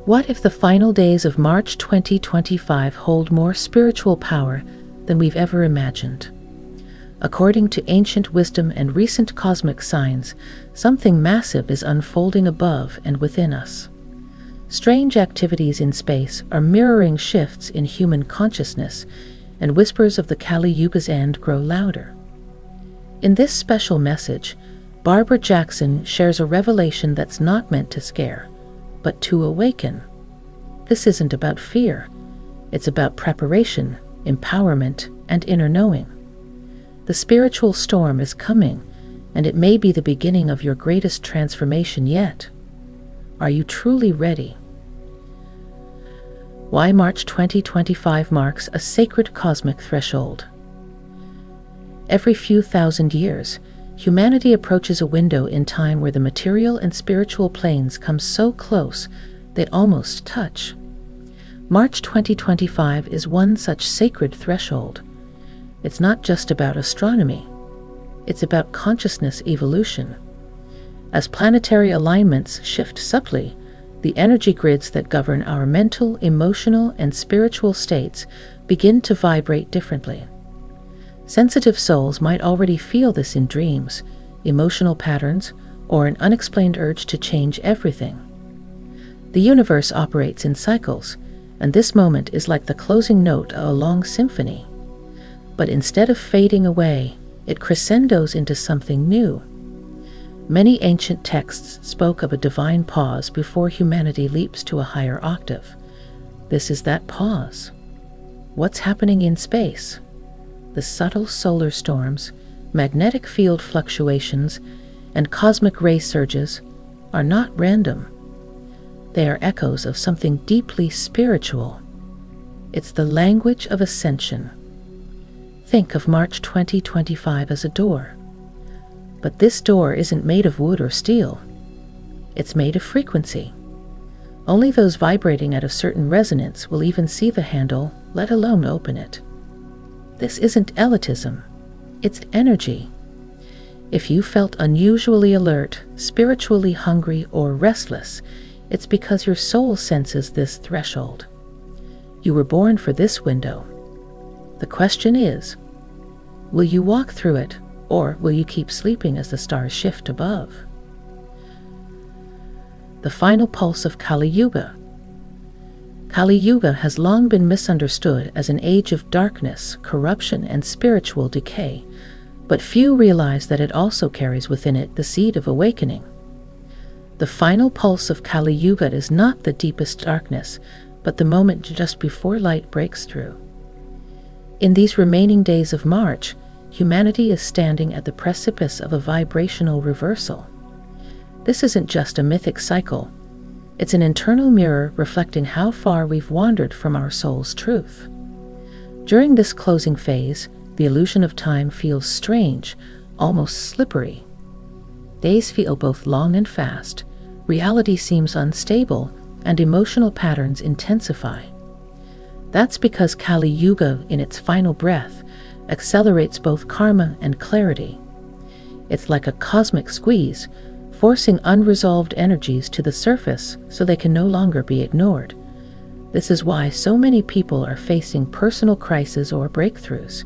What if the final days of March 2025 hold more spiritual power than we've ever imagined? According to ancient wisdom and recent cosmic signs, something massive is unfolding above and within us. Strange activities in space are mirroring shifts in human consciousness, and whispers of the Kali Yuga's end grow louder. In this special message, Barbara Jackson shares a revelation that's not meant to scare, but to awaken. This isn't about fear. It's about preparation, empowerment, and inner knowing. The spiritual storm is coming, and it may be the beginning of your greatest transformation yet. Are you truly ready? Why March 2025 marks a sacred cosmic threshold. Every few thousand years, humanity approaches a window in time where the material and spiritual planes come so close they almost touch. March 2025 is one such sacred threshold. It's not just about astronomy. It's about consciousness evolution. As planetary alignments shift subtly, the energy grids that govern our mental, emotional, and spiritual states begin to vibrate differently. Sensitive souls might already feel this in dreams, emotional patterns, or an unexplained urge to change everything. The universe operates in cycles, and this moment is like the closing note of a long symphony. But instead of fading away, it crescendos into something new. Many ancient texts spoke of a divine pause before humanity leaps to a higher octave. This is that pause. What's happening in space? The subtle solar storms, magnetic field fluctuations, and cosmic ray surges are not random. They are echoes of something deeply spiritual. It's the language of ascension. Think of March 2025 as a door. But this door isn't made of wood or steel. It's made of frequency. Only those vibrating at a certain resonance will even see the handle, let alone open it. This isn't elitism. It's energy. If you felt unusually alert, spiritually hungry, or restless, it's because your soul senses this threshold. You were born for this window. The question is, will you walk through it, or will you keep sleeping as the stars shift above? The final pulse of Kali Yuga. Kali Yuga has long been misunderstood as an age of darkness, corruption, and spiritual decay, but few realize that it also carries within it the seed of awakening. The final pulse of Kali Yuga is not the deepest darkness, but the moment just before light breaks through. In these remaining days of March, humanity is standing at the precipice of a vibrational reversal. This isn't just a mythic cycle. It's an internal mirror reflecting how far we've wandered from our soul's truth. During this closing phase, the illusion of time feels strange, almost slippery. Days feel both long and fast, reality seems unstable, and emotional patterns intensify. That's because Kali Yuga, in its final breath, accelerates both karma and clarity. It's like a cosmic squeeze, forcing unresolved energies to the surface so they can no longer be ignored. This is why so many people are facing personal crises or breakthroughs.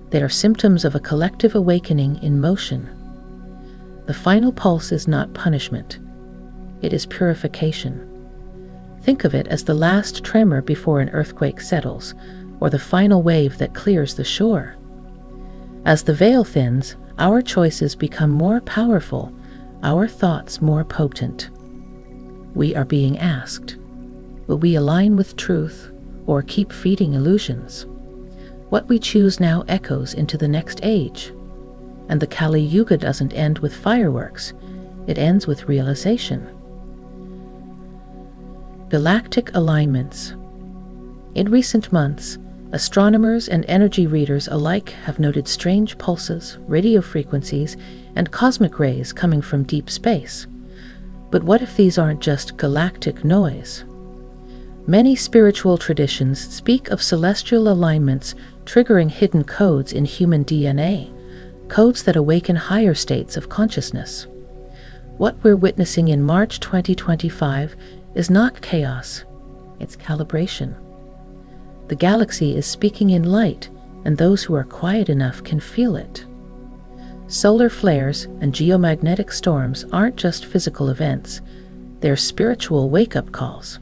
They are symptoms of a collective awakening in motion. The final pulse is not punishment. It is purification. Think of it as the last tremor before an earthquake settles, or the final wave that clears the shore. As the veil thins, our choices become more powerful, our thoughts more potent. We are being asked, will we align with truth or keep feeding illusions? What we choose now echoes into the next age. And the Kali Yuga doesn't end with fireworks, it ends with realization. Galactic alignments. In recent months, astronomers and energy readers alike have noted strange pulses, radio frequencies, and cosmic rays coming from deep space. But what if these aren't just galactic noise? Many spiritual traditions speak of celestial alignments triggering hidden codes in human DNA, codes that awaken higher states of consciousness. What we're witnessing in March 2025 is not chaos, it's calibration. The galaxy is speaking in light, and those who are quiet enough can feel it. Solar flares and geomagnetic storms aren't just physical events, they're spiritual wake-up calls.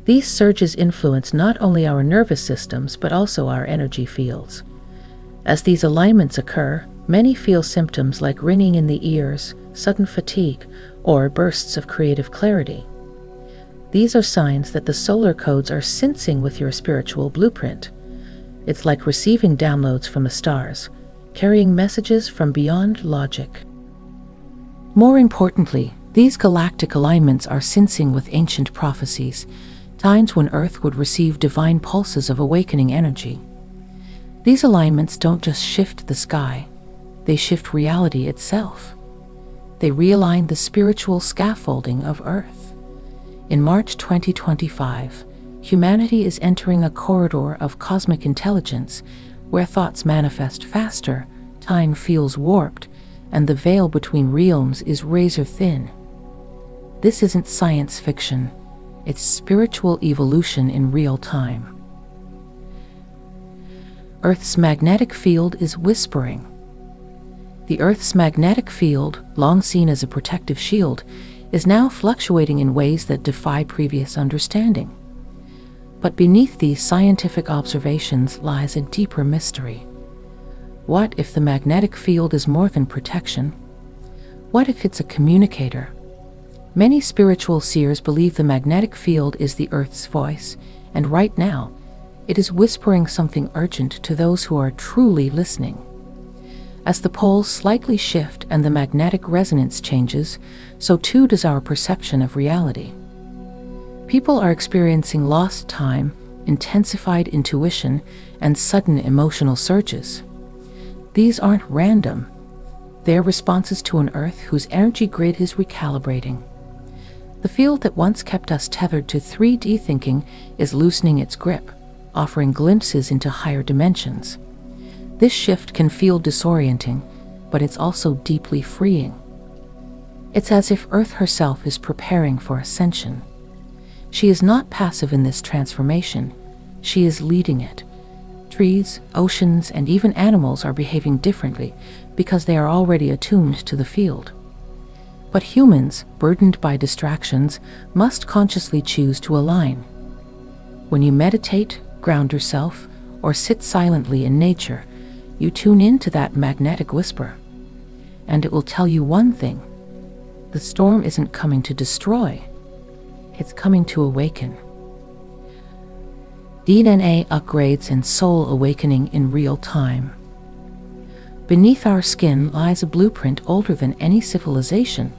These surges influence not only our nervous systems but also our energy fields. As these alignments occur, many feel symptoms like ringing in the ears, sudden fatigue, or bursts of creative clarity. These are signs that the solar codes are syncing with your spiritual blueprint. It's like receiving downloads from the stars, carrying messages from beyond logic. More importantly, these galactic alignments are syncing with ancient prophecies, times when Earth would receive divine pulses of awakening energy. These alignments don't just shift the sky, they shift reality itself. They realign the spiritual scaffolding of Earth. In March 2025, humanity is entering a corridor of cosmic intelligence where thoughts manifest faster, time feels warped, and the veil between realms is razor thin. This isn't science fiction, it's spiritual evolution in real time. Earth's magnetic field is whispering. The Earth's magnetic field, long seen as a protective shield, is now fluctuating in ways that defy previous understanding. But beneath these scientific observations lies a deeper mystery. What if the magnetic field is more than protection? What if it's a communicator? Many spiritual seers believe the magnetic field is the Earth's voice, and right now, it is whispering something urgent to those who are truly listening. As the poles slightly shift and the magnetic resonance changes, so too does our perception of reality. People are experiencing lost time, intensified intuition, and sudden emotional surges. These aren't random. They're responses to an Earth whose energy grid is recalibrating. The field that once kept us tethered to 3D thinking is loosening its grip, offering glimpses into higher dimensions. This shift can feel disorienting, but it's also deeply freeing. It's as if Earth herself is preparing for ascension. She is not passive in this transformation, she is leading it. Trees, oceans, and even animals are behaving differently because they are already attuned to the field. But humans, burdened by distractions, must consciously choose to align. When you meditate, ground yourself, or sit silently in nature, you tune into that magnetic whisper. And it will tell you one thing: the storm isn't coming to destroy, it's coming to awaken. DNA upgrades and soul awakening in real time. Beneath our skin lies a blueprint older than any civilization,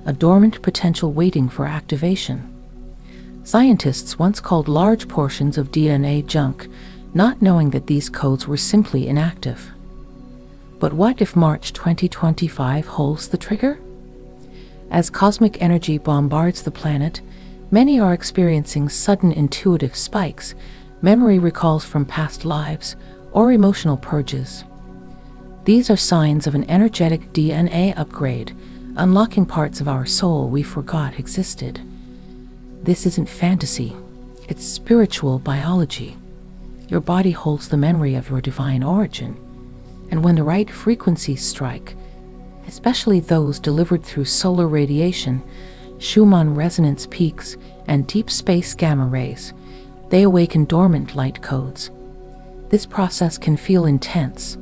a dormant potential waiting for activation. Scientists once called large portions of DNA junk, not knowing that these codes were simply inactive. But what if March 2025 holds the trigger? As cosmic energy bombards the planet, many are experiencing sudden intuitive spikes, memory recalls from past lives, or emotional purges. These are signs of an energetic DNA upgrade, unlocking parts of our soul we forgot existed. This isn't fantasy, it's spiritual biology. Your body holds the memory of your divine origin, and when the right frequencies strike, especially those delivered through solar radiation, Schumann resonance peaks, and deep space gamma rays, they awaken dormant light codes. This process can feel intense.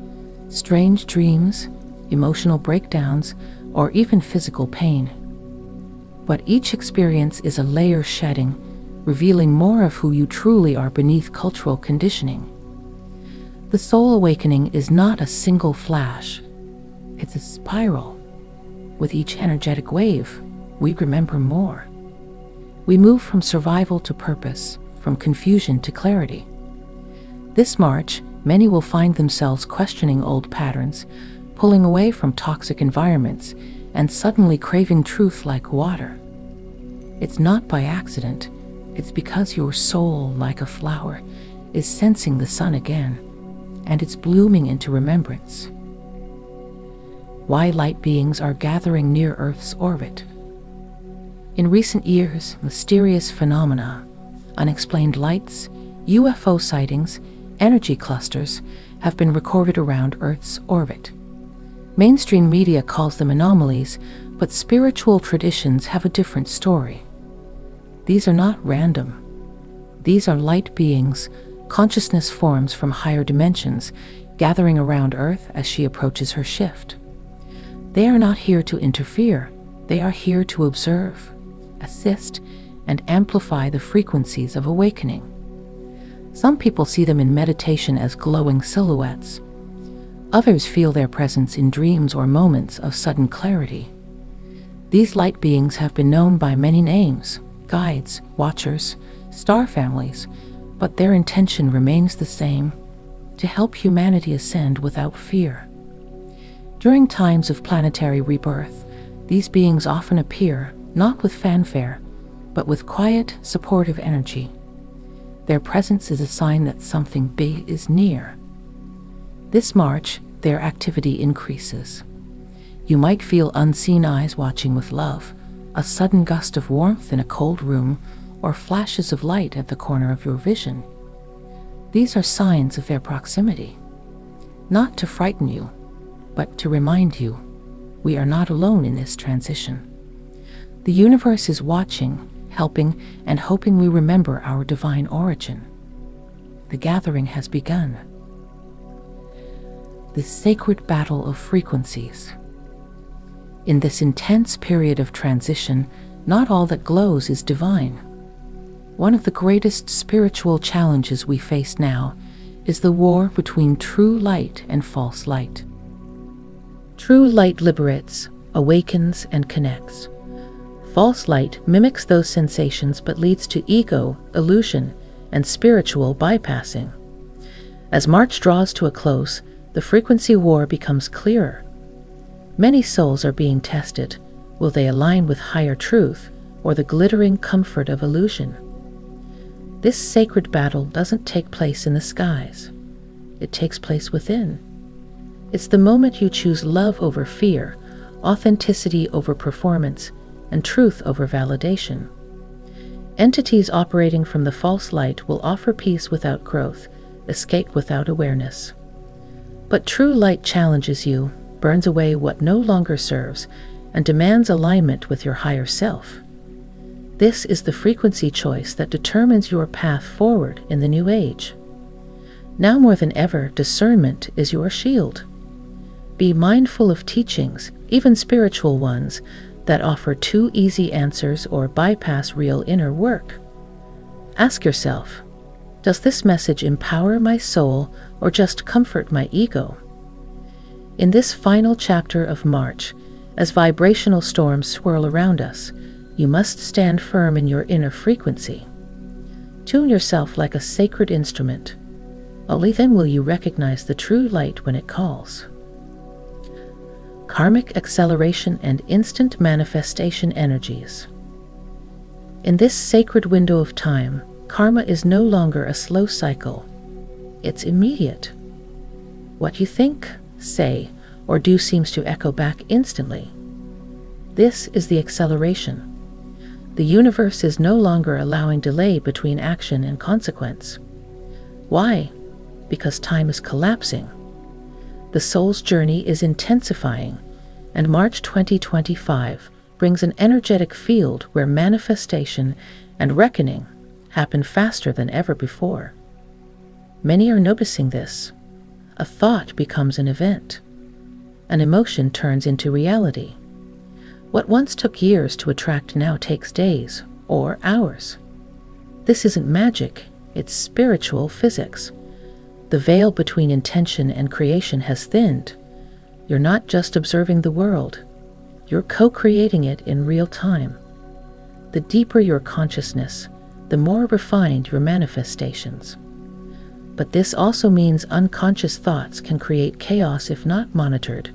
Strange dreams, emotional breakdowns, or even physical pain. But each experience is a layer shedding, revealing more of who you truly are beneath cultural conditioning. The soul awakening is not a single flash, it's a spiral. With each energetic wave, we remember more. We move from survival to purpose, from confusion to clarity. This March, many will find themselves questioning old patterns, pulling away from toxic environments, and suddenly craving truth like water. It's not by accident, it's because your soul, like a flower, is sensing the sun again, and it's blooming into remembrance. Why light beings are gathering near Earth's orbit. In recent years, mysterious phenomena, unexplained lights, UFO sightings, energy clusters have been recorded around Earth's orbit. Mainstream media calls them anomalies, but spiritual traditions have a different story. These are not random. These are light beings, consciousness forms from higher dimensions, gathering around Earth as she approaches her shift. They are not here to interfere. They are here to observe, assist, and amplify the frequencies of awakening. Some people see them in meditation as glowing silhouettes. Others feel their presence in dreams or moments of sudden clarity. These light beings have been known by many names: guides, watchers, star families, but their intention remains the same: to help humanity ascend without fear. During times of planetary rebirth, these beings often appear, not with fanfare, but with quiet, supportive energy. Their presence is a sign that something big is near. This March, their activity increases. You might feel unseen eyes watching with love, a sudden gust of warmth in a cold room, or flashes of light at the corner of your vision. These are signs of their proximity, not to frighten you, but to remind you, we are not alone in this transition. The universe is watching, helping, and hoping we remember our divine origin. The gathering has begun. The sacred battle of frequencies. In this intense period of transition, not all that glows is divine. One of the greatest spiritual challenges we face now is the war between true light and false light. True light liberates, awakens, and connects. False light mimics those sensations but leads to ego, illusion, and spiritual bypassing. As March draws to a close, the frequency war becomes clearer. Many souls are being tested. Will they align with higher truth or the glittering comfort of illusion? This sacred battle doesn't take place in the skies. It takes place within. It's the moment you choose love over fear, authenticity over performance, and truth over validation. Entities operating from the false light will offer peace without growth, escape without awareness. But true light challenges you, burns away what no longer serves, and demands alignment with your higher self. This is the frequency choice that determines your path forward in the new age. Now more than ever, discernment is your shield. Be mindful of teachings, even spiritual ones, that offer too easy answers or bypass real inner work. Ask yourself, does this message empower my soul or just comfort my ego? In this final chapter of March, as vibrational storms swirl around us, you must stand firm in your inner frequency. Tune yourself like a sacred instrument. Only then will you recognize the true light when it calls. Karmic acceleration and instant manifestation energies. In this sacred window of time, karma is no longer a slow cycle. It's immediate. What you think, say, or do seems to echo back instantly. This is the acceleration. The universe is no longer allowing delay between action and consequence. Why? Because time is collapsing. The soul's journey is intensifying, and March 2025 brings an energetic field where manifestation and reckoning happen faster than ever before. Many are noticing this. A thought becomes an event. An emotion turns into reality. What once took years to attract now takes days or hours. This isn't magic, it's spiritual physics. The veil between intention and creation has thinned. You're not just observing the world, you're co-creating it in real time. The deeper your consciousness, the more refined your manifestations. But this also means unconscious thoughts can create chaos if not monitored.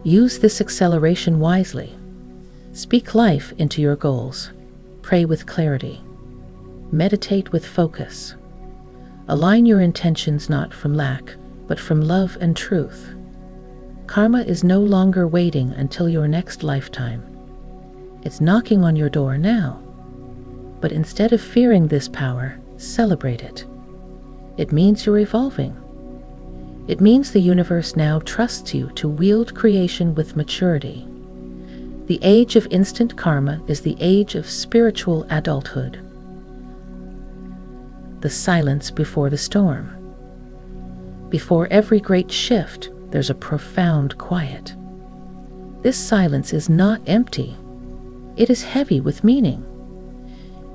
Use this acceleration wisely. Speak life into your goals. Pray with clarity. Meditate with focus. Align your intentions not from lack, but from love and truth. Karma is no longer waiting until your next lifetime. It's knocking on your door now. But instead of fearing this power, celebrate it. It means you're evolving. It means the universe now trusts you to wield creation with maturity. The age of instant karma is the age of spiritual adulthood. The silence before the storm. Before every great shift, there's a profound quiet. This silence is not empty. It is heavy with meaning.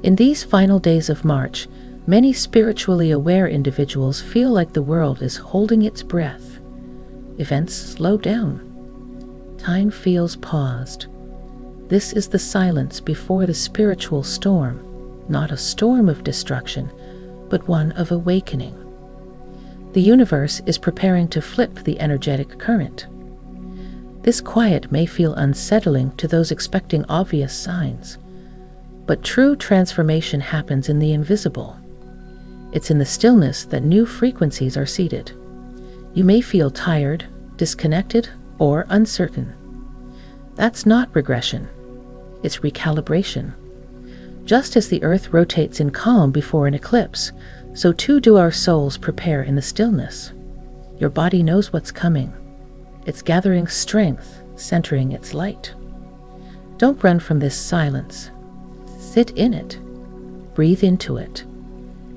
In these final days of March, many spiritually aware individuals feel like the world is holding its breath. Events slow down. Time feels paused. This is the silence before the spiritual storm, not a storm of destruction, but one of awakening. The universe is preparing to flip the energetic current. This quiet may feel unsettling to those expecting obvious signs, but true transformation happens in the invisible. It's in the stillness that new frequencies are seeded. You may feel tired, disconnected, or uncertain. That's not regression. It's recalibration. Just as the earth rotates in calm before an eclipse, so too do our souls prepare in the stillness. Your body knows what's coming. It's gathering strength, centering its light. Don't run from this silence. Sit in it. Breathe into it.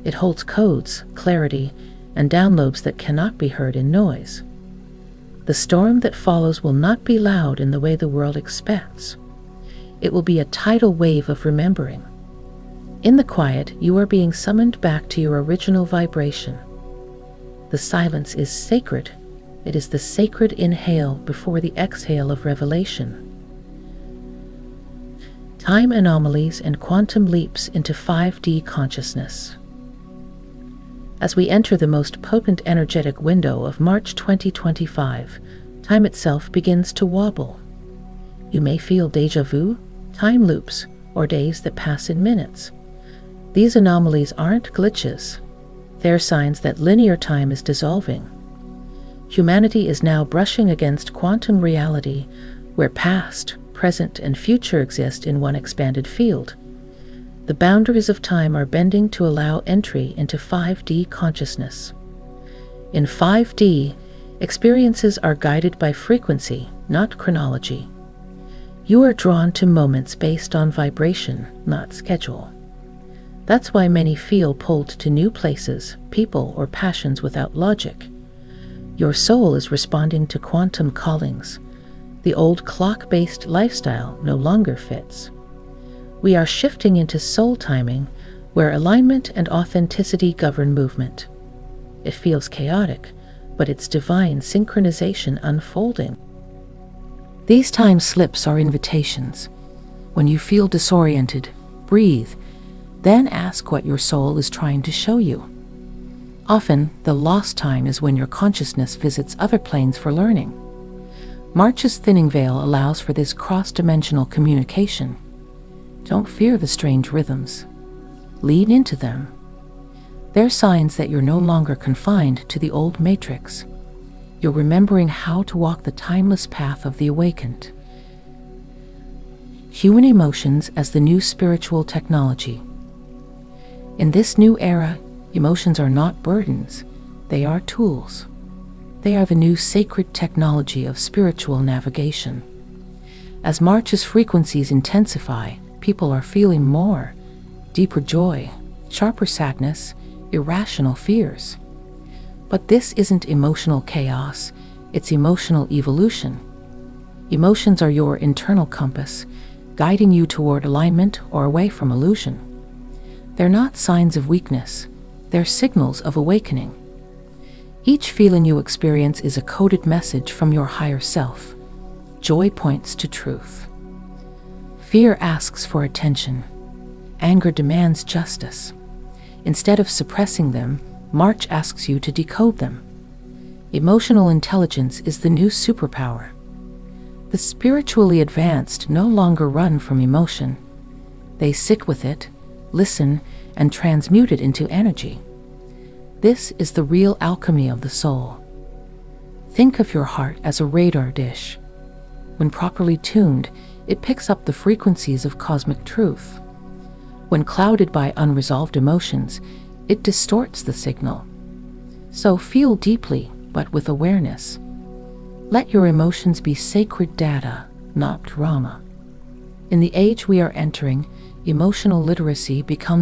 It holds codes, clarity, and downloads that cannot be heard in noise. The storm that follows will not be loud in the way the world expects. It will be a tidal wave of remembering. In the quiet, you are being summoned back to your original vibration. The silence is sacred. It is the sacred inhale before the exhale of revelation. Time anomalies and quantum leaps into 5D consciousness. As we enter the most potent energetic window of March 2025, time itself begins to wobble. You may feel déjà vu, time loops, or days that pass in minutes. These anomalies aren't glitches. They're signs that linear time is dissolving. Humanity is now brushing against quantum reality, where past, present, and future exist in one expanded field. The boundaries of time are bending to allow entry into 5D consciousness. In 5D, experiences are guided by frequency, not chronology. You are drawn to moments based on vibration, not schedule. That's why many feel pulled to new places, people, or passions without logic. Your soul is responding to quantum callings. The old clock-based lifestyle no longer fits. We are shifting into soul timing, where alignment and authenticity govern movement. It feels chaotic, but it's divine synchronization unfolding. These time slips are invitations. When you feel disoriented, breathe, then ask what your soul is trying to show you. Often, the lost time is when your consciousness visits other planes for learning. March's thinning veil allows for this cross-dimensional communication. Don't fear the strange rhythms. Lean into them. They're signs that you're no longer confined to the old matrix. You're remembering how to walk the timeless path of the awakened. Human emotions as the new spiritual technology. In this new era, emotions are not burdens, they are tools. They are the new sacred technology of spiritual navigation. As March's frequencies intensify, people are feeling more, deeper joy, sharper sadness, irrational fears. But this isn't emotional chaos, it's emotional evolution. Emotions are your internal compass, guiding you toward alignment or away from illusion. They're not signs of weakness, they're signals of awakening. Each feeling you experience is a coded message from your higher self. Joy points to truth. Fear asks for attention. Anger demands justice. Instead of suppressing them, March asks you to decode them. Emotional intelligence is the new superpower. The spiritually advanced no longer run from emotion. They sit with it, listen, and transmute it into energy. This is the real alchemy of the soul. Think of your heart as a radar dish. When properly tuned, it picks up the frequencies of cosmic truth. When clouded by unresolved emotions, it distorts the signal. So feel deeply, but with awareness. Let your emotions be sacred data, not drama. In the age we are entering, emotional literacy becomes